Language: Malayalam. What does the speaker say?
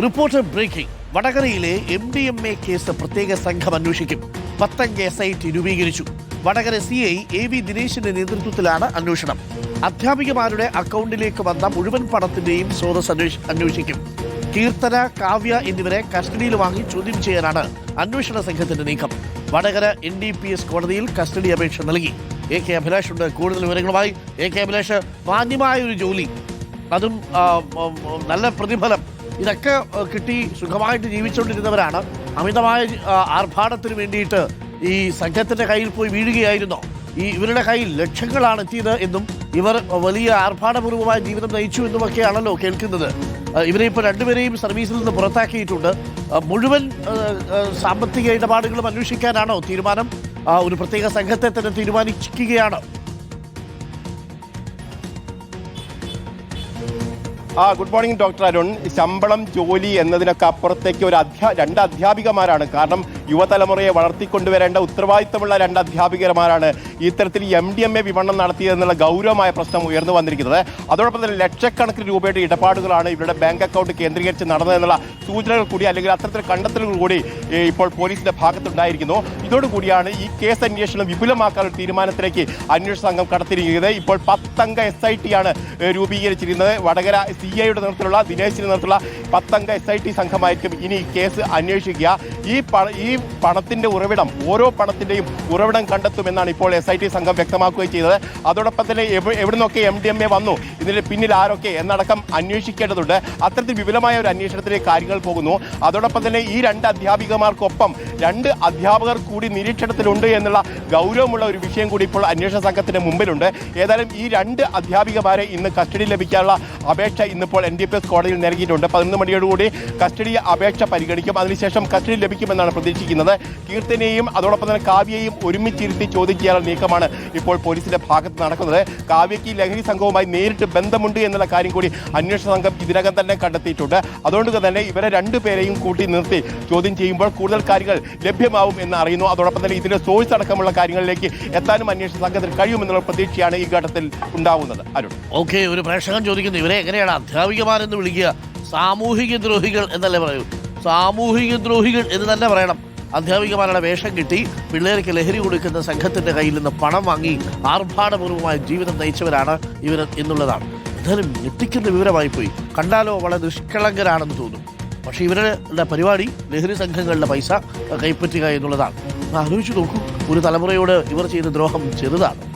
Reporter breaking. വടകരയിലെ MDMA കേസ് പ്രത്യേക സംഘം അന്വേഷിക്കും. 10 അംഗ SIT രൂപീകരിച്ചു. വടകര CI AV ദിനേശിന്റെ നേതൃത്വത്തിലാണ് അന്വേഷണം. അധ്യാപികമാരുടെ അക്കൗണ്ടിലേക്ക് വന്ന മുഴുവൻ പണത്തിന്റെയും സ്രോതസ് അന്വേഷിക്കും. കീർത്തന, കാവ്യ എന്നിവരെ കസ്റ്റഡിയിൽ വാങ്ങി ചോദ്യം ചെയ്യാനാണ് അന്വേഷണ സംഘത്തിന്റെ നീക്കം. വടകര NDPS കോടതിയിൽ കസ്റ്റഡി അപേക്ഷ നൽകി. AK അഭിലാഷ് ഉണ്ട് കൂടുതൽ വിവരങ്ങളുമായി. AK അഭിലാഷ്, മാന്യമായൊരു ജോലി, അതും നല്ല പ്രതിഫലം, ഇതൊക്കെ കിട്ടി സുഖമായിട്ട് ജീവിച്ചുകൊണ്ടിരുന്നവരാണ് അമിതമായ ആർഭാടത്തിന് വേണ്ടിയിട്ട് ഈ സംഘത്തിന്റെ കയ്യിൽ പോയി വീഴുകയായിരുന്നോ? ഇവരുടെ കയ്യിൽ ലക്ഷങ്ങളാണ് എത്തിയത് എന്നും ഇവർ വലിയ ആർഭാടപൂർവമായ ജീവിതം നയിച്ചു എന്നുമൊക്കെയാണല്ലോ കേൾക്കുന്നത്. ഇവരെ ഇപ്പോൾ രണ്ടുപേരെയും സർവീസിൽ നിന്ന് പുറത്താക്കിയിട്ടുണ്ട്. മുഴുവൻ സാമ്പത്തിക ഇടപാടുകളും അന്വേഷിക്കാനാണോ തീരുമാനം? ഒരു പ്രത്യേക സംഘത്തെ തന്നെ തീരുമാനിക്കുകയാണ്. Good morning doctor Arun. ശമ്പളം, ജോലി എന്നതിനൊക്കെ അപ്പുറത്തേക്ക് രണ്ട് അധ്യാപികമാരാണ്. കാരണം യുവതലമുറയെ വളർത്തിക്കൊണ്ടുവരേണ്ട ഉത്തരവാദിത്തമുള്ള രണ്ട് അധ്യാപികമാരാണ് ഇത്തരത്തിൽ MDMA വിപണനം നടത്തിയതെന്നുള്ള ഗൗരവമായ പ്രശ്നം ഉയർന്നു വന്നിരിക്കുന്നത്. അതോടൊപ്പം തന്നെ ലക്ഷക്കണക്കിന് രൂപയുടെ ഇടപാടുകളാണ് ഇവരുടെ ബാങ്ക് അക്കൗണ്ട് കേന്ദ്രീകരിച്ച് നടന്നതെന്നുള്ള സൂചനകൾ കൂടി, അല്ലെങ്കിൽ അത്തരത്തിൽ കണ്ടെത്തലുകൾ കൂടി ഇപ്പോൾ പോലീസിന്റെ ഭാഗത്തുണ്ടായിരിക്കുന്നു. ഇതോടുകൂടിയാണ് ഈ കേസ് അന്വേഷണം വിപുലമാക്കാനുള്ള തീരുമാനത്തിലേക്ക് അന്വേഷണ സംഘം കടത്തിയിരിക്കുന്നത്. ഇപ്പോൾ 10 അംഗ SIT ആണ് രൂപീകരിച്ചിരിക്കുന്നത്. വടകര CIയുടെ നേതൃത്വത്തിലുള്ള ദിനേശിന്റെ നേതൃത്വത്തിലുള്ള 10 അംഗ SIT സംഘമായിരിക്കും ഇനി കേസ് അന്വേഷിക്കുക. ഈ പണത്തിന്റെ ഉറവിടം, ഓരോ പണത്തിന്റെയും ഉറവിടം കണ്ടെത്തുമെന്നാണ് ഇപ്പോൾ SIT സംഘം വ്യക്തമാക്കുകയും ചെയ്തത്. അതോടൊപ്പം തന്നെ എവിടുന്നൊക്കെ MDMA വന്നു, ഇതിന്റെ പിന്നിൽ ആരൊക്കെ എന്നടക്കം അന്വേഷിക്കേണ്ടതുണ്ട്. അത്തരത്തിൽ വിപുലമായ ഒരു അന്വേഷണത്തിലേക്ക് കാര്യങ്ങൾ പോകുന്നു. അതോടൊപ്പം തന്നെ ഈ രണ്ട് അധ്യാപികമാർക്കൊപ്പം 2 അധ്യാപകർ കൂടി നിരീക്ഷണത്തിലുണ്ട് എന്നുള്ള ഗൗരവമുള്ള ഒരു വിഷയം കൂടി ഇപ്പോൾ അന്വേഷണ സംഘത്തിന് മുമ്പിലുണ്ട്. ഏതായാലും ഈ 2 അധ്യാപികമാരെ ഇന്ന് കസ്റ്റഡി ലഭിക്കാനുള്ള അപേക്ഷ ഇന്നിപ്പോൾ NDPS കോടതിയിൽ നൽകിയിട്ടുണ്ട്. 11 മണിയോടുകൂടി കസ്റ്റഡി അപേക്ഷ പരിഗണിക്കും. അതിനുശേഷം കസ്റ്റഡി ലഭിക്കുമെന്നാണ് പ്രതീക്ഷിക്കുന്നത്. കീർത്തനെയും അതോടൊപ്പം തന്നെ കാവ്യയെയും ഒരുമിച്ചിരുത്തി ചോദ്യം ചെയ്യാനുള്ള നീക്കമാണ് ഇപ്പോൾ പോലീസിന്റെ ഭാഗത്ത് നടക്കുന്നത്. കാവ്യയ്ക്ക് ലഹരി സംഘവുമായി നേരിട്ട് ബന്ധമുണ്ട് എന്നുള്ള കാര്യം കൂടി അന്വേഷണ സംഘം ഇതിനകം തന്നെ കണ്ടെത്തിയിട്ടുണ്ട്. അതുകൊണ്ട് തന്നെ ഇവരെ 2 പേരെയും കൂട്ടി നിർത്തി ചോദ്യം ചെയ്യുമ്പോൾ കൂടുതൽ കാര്യങ്ങൾ ലഭ്യമാവും എന്ന് അറിയുന്നു. അതോടൊപ്പം തന്നെ ഇതിന്റെ സോഴ്സ് അടക്കമുള്ള കാര്യങ്ങളിലേക്ക് എത്താനും അന്വേഷണ സംഘത്തിന് കഴിയുമെന്നുള്ള പ്രതീക്ഷയാണ് ഈ ഘട്ടത്തിൽ ഉണ്ടാവുന്നത്. അരുൺ, ഓക്കെ, ഒരു പ്രേക്ഷകൻ ചോദിക്കുന്നു, ഇവരെ എങ്ങനെയാണ് അധ്യാപികമാരെന്ന് വിളിക്കുക? സാമൂഹിക ദ്രോഹികൾ എന്നല്ലേ പറയൂ? സാമൂഹിക ദ്രോഹികൾ എന്ന് തന്നെ പറയണം. അധ്യാപികമാരുടെ വേഷം കിട്ടി പിള്ളേർക്ക് ലഹരി കൊടുക്കുന്ന സംഘത്തിന്റെ കയ്യിൽ നിന്ന് പണം വാങ്ങി ആർഭാടപൂർവമായ ജീവിതം നയിച്ചവരാണ് ഇവർ എന്നുള്ളതാണ്. എന്തായാലും ഞെട്ടിക്കുന്ന വിവരമായി പോയി. കണ്ടാലോ വളരെ നിഷ്കളങ്കരാണെന്ന് തോന്നും. പക്ഷെ ഇവരുടെ പരിപാടി ലഹരി സംഘങ്ങളുടെ പൈസ കൈപ്പറ്റുക എന്നുള്ളതാണ്. ആലോചിച്ച് നോക്കൂ, ഒരു തലമുറയോട് ഇവർ ചെയ്ത ദ്രോഹം ചെറുതാണ്.